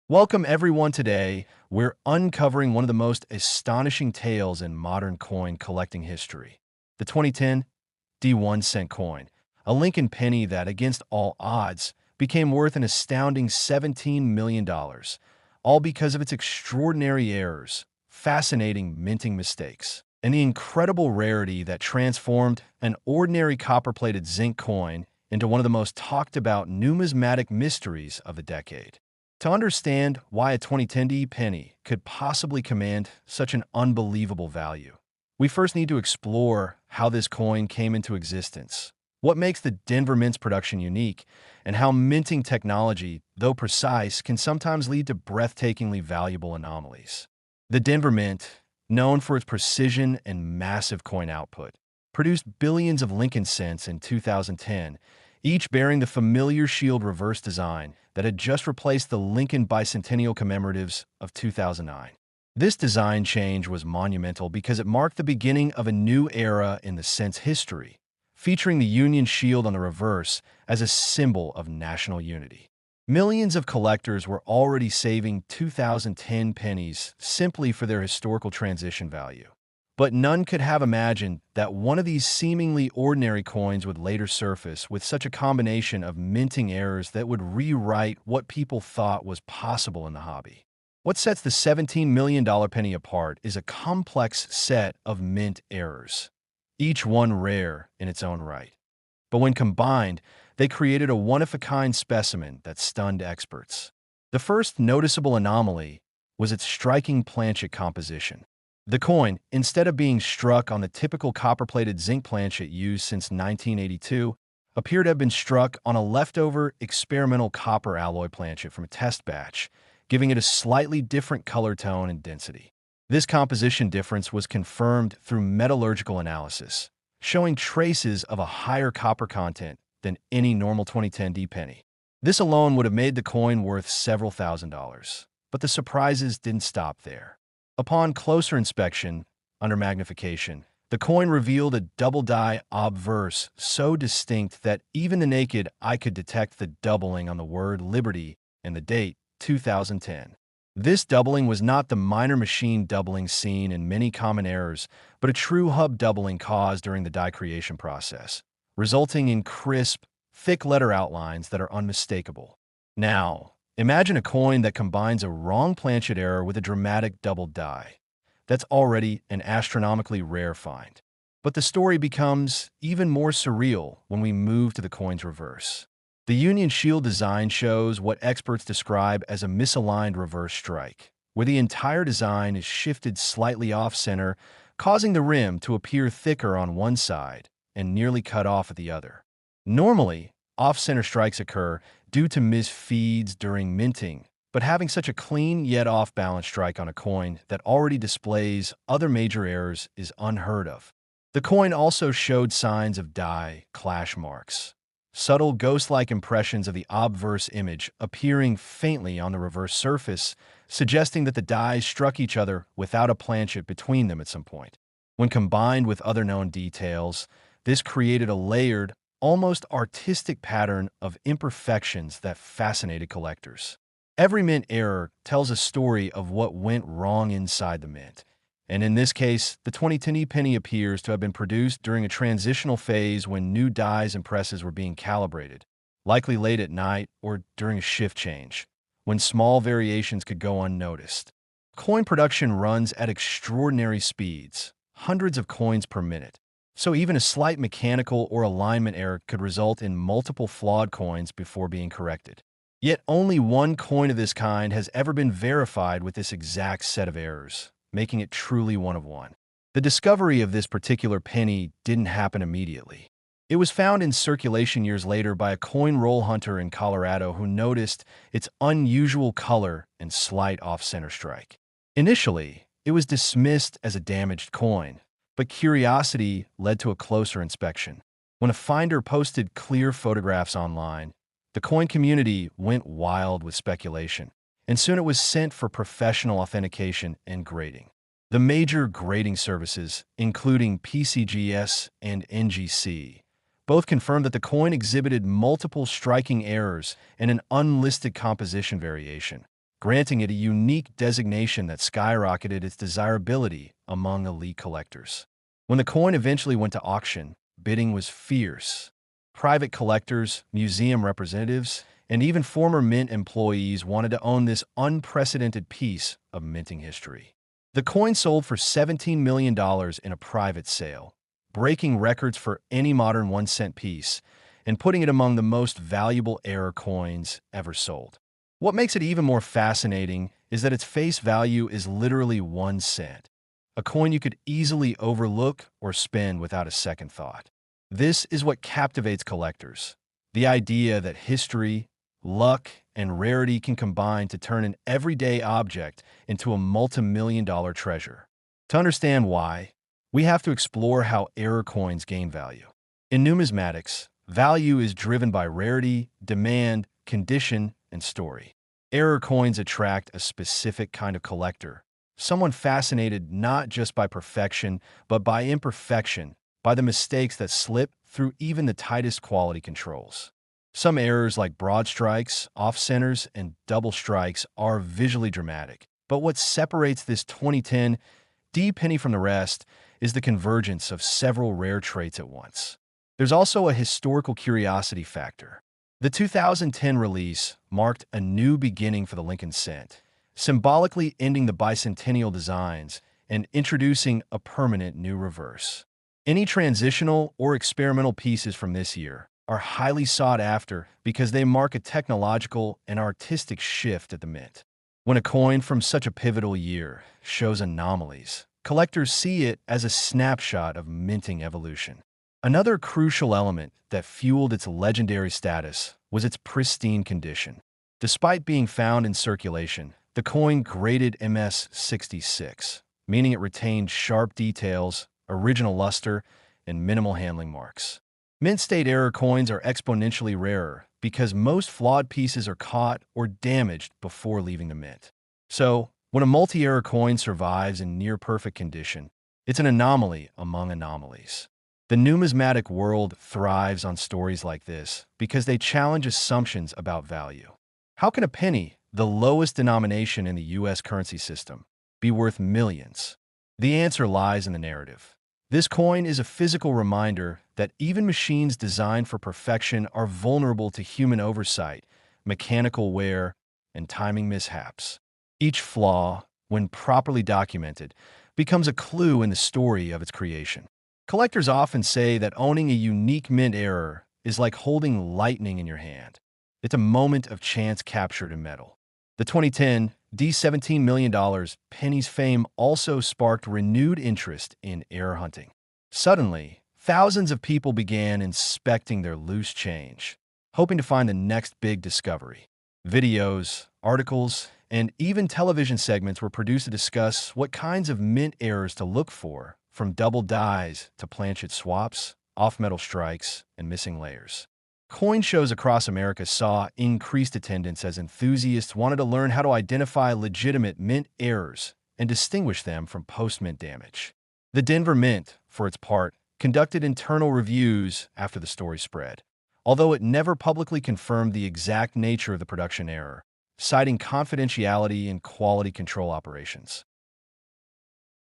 Welcome everyone. Today, we're uncovering one of the most astonishing tales in modern coin collecting history. The 2010 D1 cent coin, a Lincoln penny that, against all odds, became worth an astounding $17 million, all because of its extraordinary errors, fascinating minting mistakes, and the incredible rarity that transformed an ordinary copper-plated zinc coin into one of the most talked about numismatic mysteries of the decade. To understand why a 2010 D penny could possibly command such an unbelievable value, we first need to explore how this coin came into existence, what makes the Denver Mint's production unique, and how minting technology, though precise, can sometimes lead to breathtakingly valuable anomalies. The Denver Mint, known for its precision and massive coin output, produced billions of Lincoln cents in 2010, each bearing the familiar shield reverse design that had just replaced the Lincoln bicentennial commemoratives of 2009. This design change was monumental because it marked the beginning of a new era in the cent's history, featuring the Union shield on the reverse as a symbol of national unity. Millions of collectors were already saving 2010 pennies simply for their historical transition value. But none could have imagined that one of these seemingly ordinary coins would later surface with such a combination of minting errors that would rewrite what people thought was possible in the hobby. What sets the $17 million penny apart is a complex set of mint errors, each one rare in its own right. But when combined, they created a one-of-a-kind specimen that stunned experts. The first noticeable anomaly was its striking planchet composition. The coin, instead of being struck on the typical copper-plated zinc planchet used since 1982, appeared to have been struck on a leftover experimental copper alloy planchet from a test batch, giving it a slightly different color tone and density. This composition difference was confirmed through metallurgical analysis, showing traces of a higher copper content than any normal 2010 D penny. This alone would have made the coin worth several $1,000s. But the surprises didn't stop there. Upon closer inspection, under magnification, the coin revealed a double-die obverse so distinct that even the naked eye could detect the doubling on the word Liberty and the date, 2010. This doubling was not the minor machine doubling seen in many common errors, but a true hub doubling caused during the die creation process, resulting in crisp, thick letter outlines that are unmistakable. Now, imagine a coin that combines a wrong planchet error with a dramatic double die. That's already an astronomically rare find. But the story becomes even more surreal when we move to the coin's reverse. The Union shield design shows what experts describe as a misaligned reverse strike, where the entire design is shifted slightly off-center, causing the rim to appear thicker on one side and nearly cut off at the other. Normally, off-center strikes occur due to misfeeds during minting, but having such a clean yet off-balance strike on a coin that already displays other major errors is unheard of. The coin also showed signs of die clash marks, subtle ghost-like impressions of the obverse image appearing faintly on the reverse surface, suggesting that the dies struck each other without a planchet between them at some point. When combined with other known details, this created a layered, almost artistic pattern of imperfections that fascinated collectors. Every mint error tells a story of what went wrong inside the mint, and in this case, the 2010 penny appears to have been produced during a transitional phase when new dies and presses were being calibrated, likely late at night or during a shift change, when small variations could go unnoticed. Coin production runs at extraordinary speeds, hundreds of coins per minute. So even a slight mechanical or alignment error could result in multiple flawed coins before being corrected. Yet only one coin of this kind has ever been verified with this exact set of errors, making it truly one of one. The discovery of this particular penny didn't happen immediately. It was found in circulation years later by a coin roll hunter in Colorado who noticed its unusual color and slight off-center strike. Initially, it was dismissed as a damaged coin, but curiosity led to a closer inspection. When a finder posted clear photographs online, the coin community went wild with speculation, and soon it was sent for professional authentication and grading. The major grading services, including PCGS and NGC, both confirmed that the coin exhibited multiple striking errors and an unlisted composition variation, granting it a unique designation that skyrocketed its desirability among elite collectors. When the coin eventually went to auction, bidding was fierce. Private collectors, museum representatives, and even former mint employees wanted to own this unprecedented piece of minting history. The coin sold for $17 million in a private sale, breaking records for any modern 1-cent piece and putting it among the most valuable error coins ever sold. What makes it even more fascinating is that its face value is literally 1 cent, a coin you could easily overlook or spend without a second thought. This is what captivates collectors, the idea that history, luck, and rarity can combine to turn an everyday object into a multi-million-dollar treasure. To understand why, we have to explore how error coins gain value. In numismatics, value is driven by rarity, demand, condition, and story. Error coins attract a specific kind of collector, someone fascinated not just by perfection, but by imperfection, by the mistakes that slip through even the tightest quality controls. Some errors like broad strikes, off-centers, and double strikes are visually dramatic, but what separates this 2010 D penny from the rest is the convergence of several rare traits at once. There's also a historical curiosity factor. The 2010 release marked a new beginning for the Lincoln cent, symbolically ending the bicentennial designs and introducing a permanent new reverse. Any transitional or experimental pieces from this year are highly sought after because they mark a technological and artistic shift at the mint. When a coin from such a pivotal year shows anomalies, collectors see it as a snapshot of minting evolution. Another crucial element that fueled its legendary status was its pristine condition. Despite being found in circulation, the coin graded MS-66, meaning it retained sharp details, original luster, and minimal handling marks. Mint-state error coins are exponentially rarer because most flawed pieces are caught or damaged before leaving the mint. So, when a multi-error coin survives in near-perfect condition, it's an anomaly among anomalies. The numismatic world thrives on stories like this because they challenge assumptions about value. How can a penny, the lowest denomination in the U.S. currency system, be worth millions? The answer lies in the narrative. This coin is a physical reminder that even machines designed for perfection are vulnerable to human oversight, mechanical wear, and timing mishaps. Each flaw, when properly documented, becomes a clue in the story of its creation. Collectors often say that owning a unique mint error is like holding lightning in your hand. It's a moment of chance captured in metal. The 2010 $17 million penny's fame also sparked renewed interest in error hunting. Suddenly, thousands of people began inspecting their loose change, hoping to find the next big discovery. Videos, articles, and even television segments were produced to discuss what kinds of mint errors to look for, from double dies to planchet swaps, off-metal strikes, and missing layers. Coin shows across America saw increased attendance as enthusiasts wanted to learn how to identify legitimate mint errors and distinguish them from post-mint damage. The Denver Mint, for its part, conducted internal reviews after the story spread, although it never publicly confirmed the exact nature of the production error, citing confidentiality and quality control operations.